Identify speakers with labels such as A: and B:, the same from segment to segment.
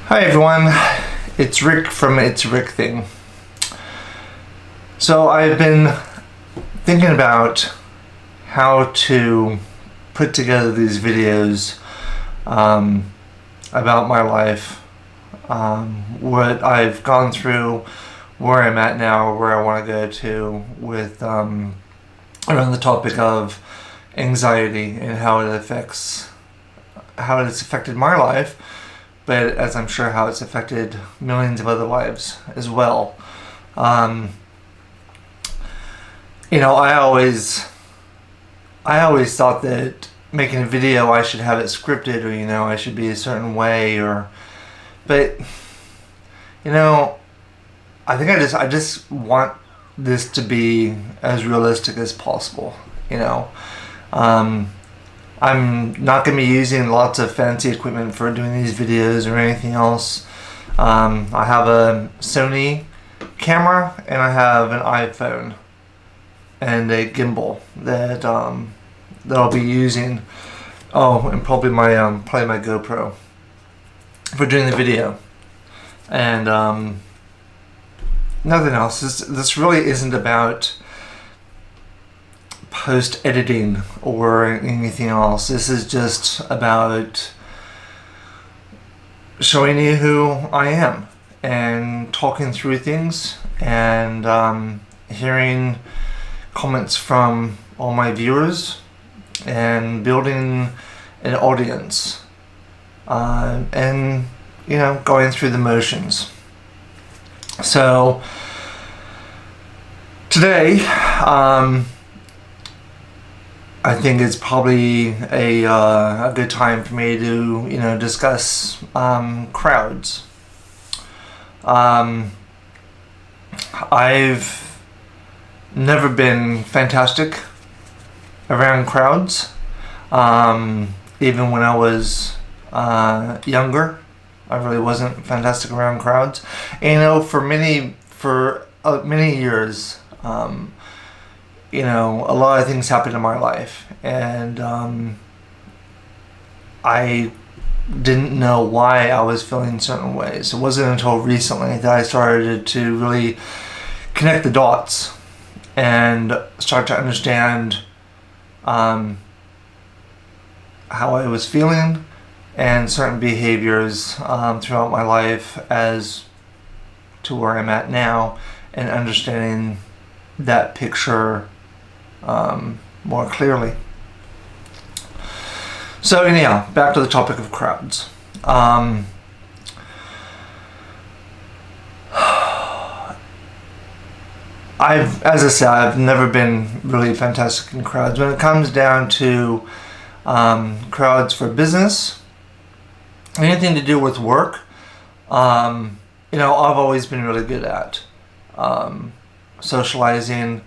A: Hi everyone, it's Rick from It's Rick Thing. So I've been thinking about how to put together these videos about my life, what I've gone through, where I'm at now, where I want to go to with around the topic of anxiety and how it's affected my life, but as I'm sure how it's affected millions of other lives as well. I always thought that making a video I should have it scripted, or I should be a certain way, but I think I just want this to be as realistic as possible. I'm not going to be using lots of fancy equipment for doing these videos or anything else. I have a Sony camera and I have an iPhone and a gimbal that I'll be using. Oh, and probably my GoPro for doing the video, and nothing else. This really isn't about post-editing or anything else. This is just about showing you who I am and talking through things and hearing comments from all my viewers and building an audience and going through the motions. So today I think it's probably a good time for me to discuss crowds. I've never been fantastic around crowds. Even when I was younger, I really wasn't fantastic around crowds. And, for many years, a lot of things happened in my life, and I didn't know why I was feeling certain ways. It wasn't until recently that I started to really connect the dots and start to understand how I was feeling and certain behaviors throughout my life as to where I'm at now, and understanding that picture more clearly. So anyhow, back to the topic of crowds. As I said, I've never been really fantastic in crowds. When it comes down to crowds for business, anything to do with work, I've always been really good at socializing,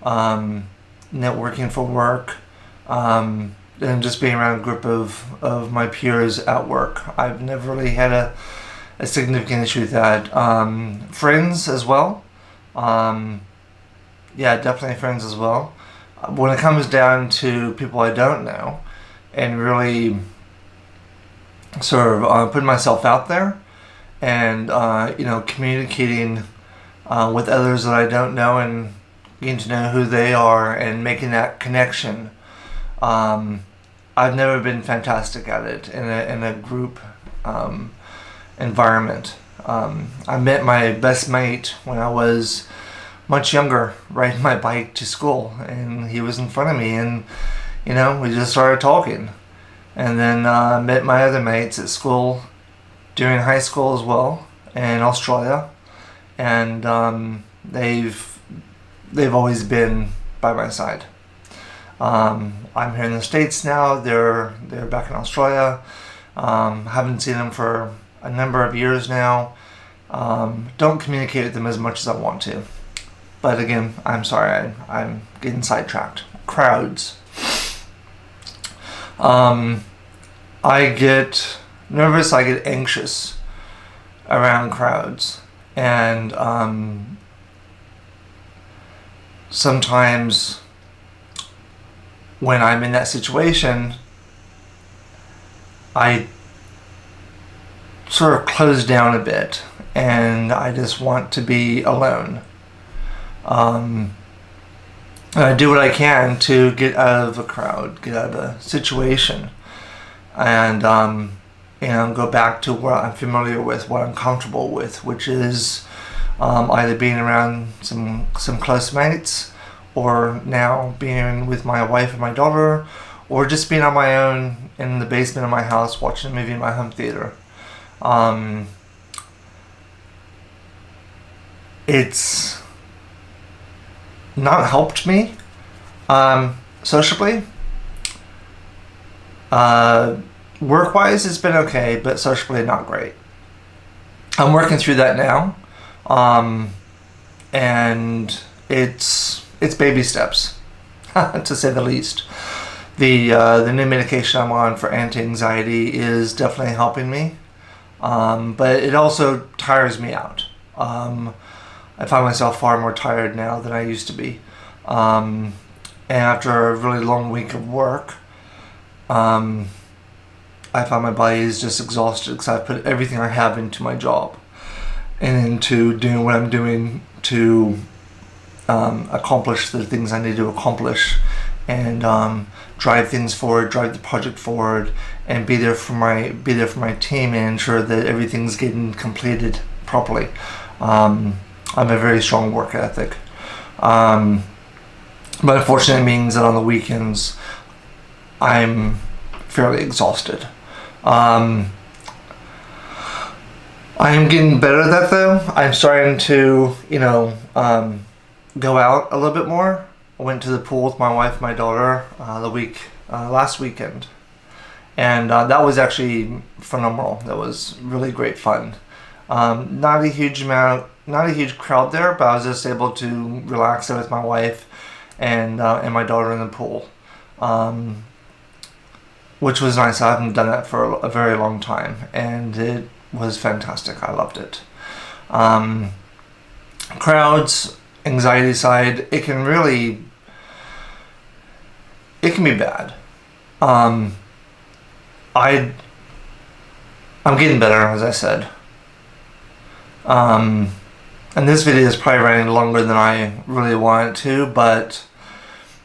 A: networking for work, and just being around a group of my peers at work. I've never really had a significant issue with that. Friends as well. Definitely friends as well. When it comes down to people I don't know, and really sort of putting myself out there and communicating with others that I don't know and getting to know who they are and making that connection, I've never been fantastic at it in a group environment. I met my best mate when I was much younger, riding my bike to school, and he was in front of me, and we just started talking. And then met my other mates at school during high school as well in Australia, and they've always been by my side. I'm here in the States now. They're back in Australia. Haven't seen them for a number of years now. Don't communicate with them as much as I want to. But again, I'm sorry, I'm getting sidetracked. Crowds. I get nervous, I get anxious around crowds, and sometimes when I'm in that situation, I sort of closed down a bit, and I just want to be alone. And I do what I can to get out of a crowd, get out of a situation, and go back to what I'm familiar with, what I'm comfortable with, which is either being around some close mates, or now being with my wife and my daughter, or just being on my own in the basement of my house watching a movie in my home theater. It's not helped me sociably. Work-wise, it's been okay, but socially not great. I'm working through that now, and it's baby steps, to say the least. The new medication I'm on for anti-anxiety is definitely helping me, but it also tires me out. I find myself far more tired now than I used to be. And after a really long week of work, I find my body is just exhausted because I've put everything I have into my job and into doing what I'm doing to accomplish the things I need to accomplish, and drive things forward, drive the project forward, and be there for my team and ensure that everything's getting completed properly. I have a very strong work ethic, but unfortunately it means that on the weekends I'm fairly exhausted. I am getting better at that though. I'm starting to, go out a little bit more. I went to the pool with my wife and my daughter last weekend, and that was actually phenomenal. That was really great fun. Not a huge crowd there, but I was just able to relax there with my wife and my daughter in the pool, which was nice. I haven't done that for a very long time, and it was fantastic. I loved it. Crowds, anxiety side, it can be bad. I'm getting better, as I said. And this video is probably running longer than I really want it to, but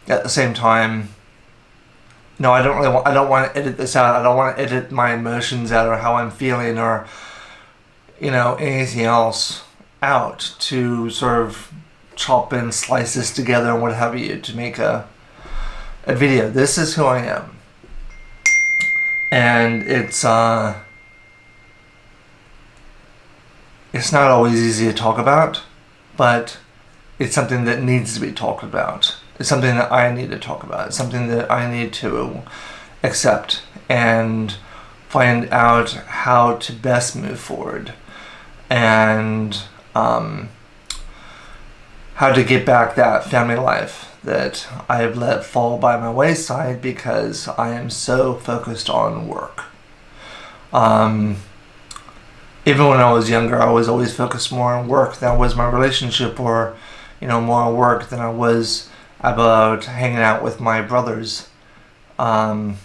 A: at the same time, no, I don't want to edit this out. I don't want to edit my emotions out, or how I'm feeling, or anything else out, to sort of chop and slice this together and what have you to make a video. This is who I am, and it's not always easy to talk about, but it's something that needs to be talked about. It's something that I need to talk about. It's something that I need to accept and find out how to best move forward, and how to get back that family life that I have let fall by my wayside because I am so focused on work. Even when I was younger, I was always focused more on work than I was my relationship, or more on work than I was about hanging out with my brothers. When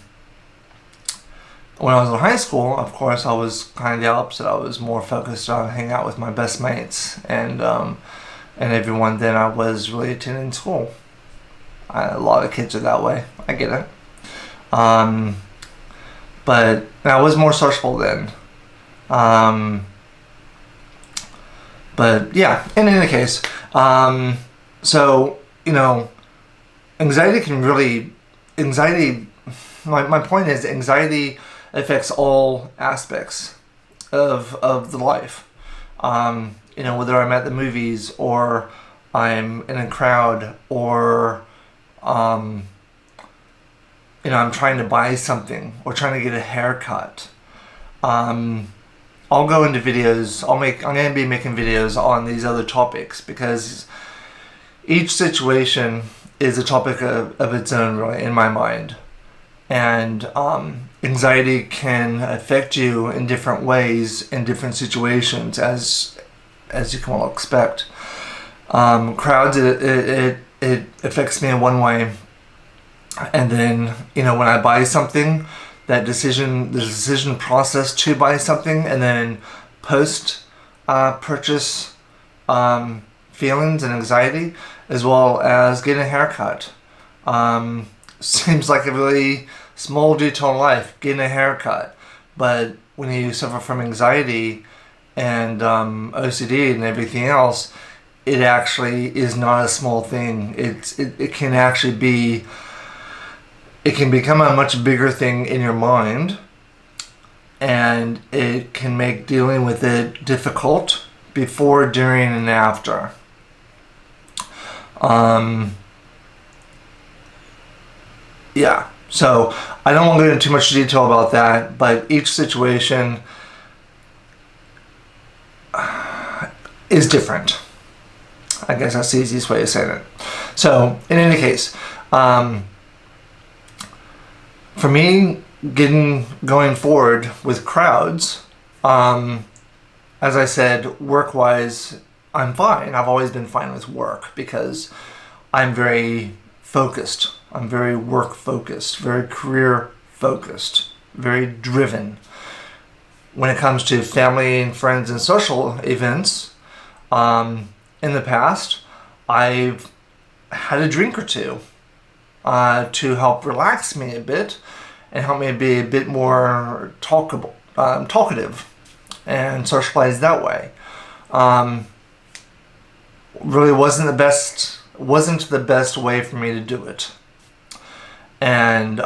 A: I was in high school, of course, I was kind of the opposite. I was more focused on hanging out with my best mates and everyone than I was really attending school. A lot of kids are that way. I get it. But I was more sociable then. But yeah, in any case, so, my point is anxiety affects all aspects of the life. Whether I'm at the movies, or I'm in a crowd, or I'm trying to buy something, or trying to get a haircut. I'll go into videos. I'm going to be making videos on these other topics, because each situation is a topic of its own, really, in my mind. And anxiety can affect you in different ways, in different situations, as you can all expect. Crowds, it affects me in one way, and then when I buy something the decision process to buy something, and then post purchase feelings and anxiety, as well as getting a haircut. Seems like a really small detail in life, getting a haircut, but when you suffer from anxiety and OCD and everything else, it actually is not a small thing. It can actually be, it can become a much bigger thing in your mind, and it can make dealing with it difficult before, during, and after. Yeah, so I don't want to go into too much detail about that, but each situation is different. I guess that's the easiest way of saying it. So, in any case, for me, going forward with crowds, as I said, work-wise, I'm fine. I've always been fine with work because I'm very focused. I'm very work-focused, very career-focused, very driven. When it comes to family and friends and social events, in the past, I've had a drink or two to help relax me a bit and help me be a bit more talkative and socialize that way. Really wasn't the best way for me to do it. And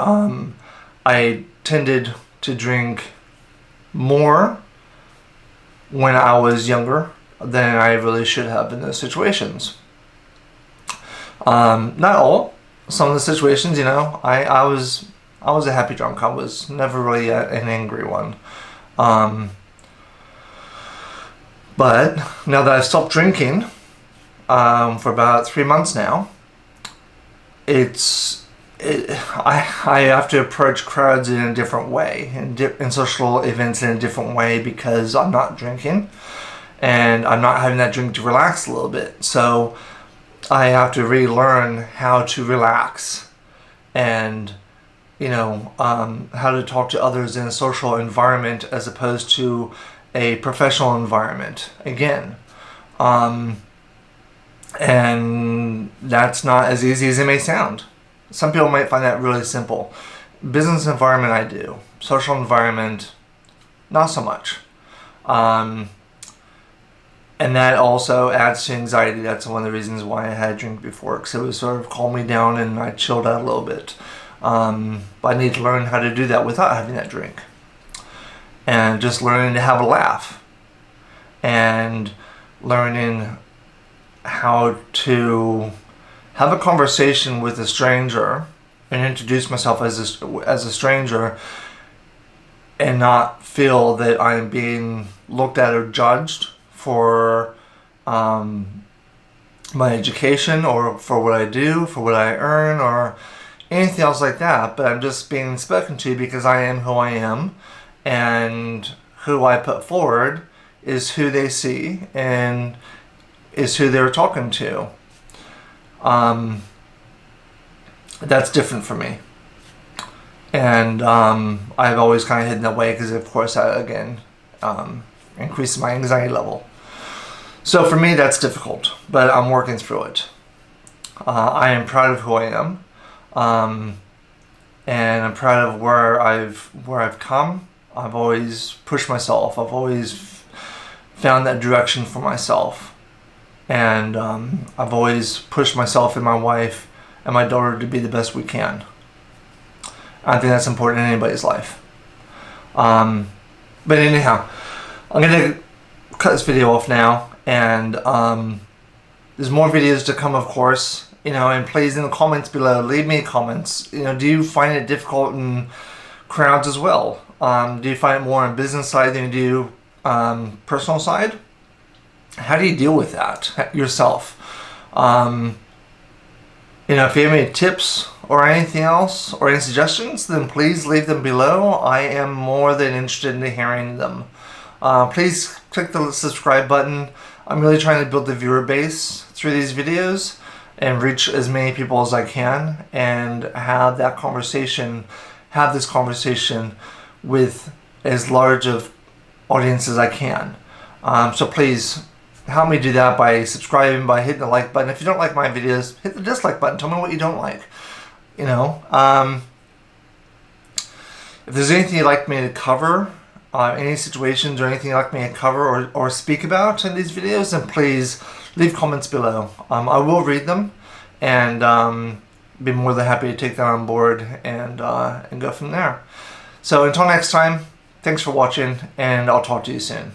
A: I tended to drink more when I was younger than I really should have in those situations. Not all. Some of the situations, I was a happy drunk. I was never really an angry one. But now that I've stopped drinking for about 3 months now, I have to approach crowds in a different way, and social events in a different way, because I'm not drinking and I'm not having that drink to relax a little bit. So I have to relearn how to relax and how to talk to others in a social environment as opposed to a professional environment again. And that's not as easy as it may sound. Some people might find that really simple. Business environment, I do. Social environment, not so much. And that also adds to anxiety. That's one of the reasons why I had a drink before, because it would sort of calm me down and I chilled out a little bit. But I need to learn how to do that without having that drink. And just learning to have a laugh. And learning how to have a conversation with a stranger and introduce myself as a stranger, and not feel that I'm being looked at or judged for my education or for what I do, for what I earn, or anything else like that. But I'm just being spoken to because I am who I am, and who I put forward is who they see and is who they're talking to. That's different for me. And I've always kind of hidden that way because, of course, that, again, increases my anxiety level. So for me, that's difficult, but I'm working through it. I am proud of who I am, and I'm proud of where I've come. I've always pushed myself. I've always found that direction for myself, and I've always pushed myself and my wife and my daughter to be the best we can. I think that's important in anybody's life. But anyhow, I'm going to cut this video off now, and there's more videos to come, of course. And please, in the comments below, leave me comments. Do you find it difficult in crowds as well? Do you find it more on business side than you do personal side? How do you deal with that yourself? If you have any tips or anything else or any suggestions, then please leave them below. I am more than interested in hearing them. Please click the subscribe button. I'm really trying to build the viewer base through these videos and reach as many people as I can and have that conversation have this conversation with as large of audience as I can. So please help me do that by subscribing, by hitting the like button. If you don't like my videos, hit the dislike button. Tell me what you don't like. You know, if there's anything you'd like me to cover, any situations or anything you'd like me to cover or speak about in these videos, then please leave comments below. I will read them and be more than happy to take that on board and go from there. So until next time, thanks for watching, and I'll talk to you soon.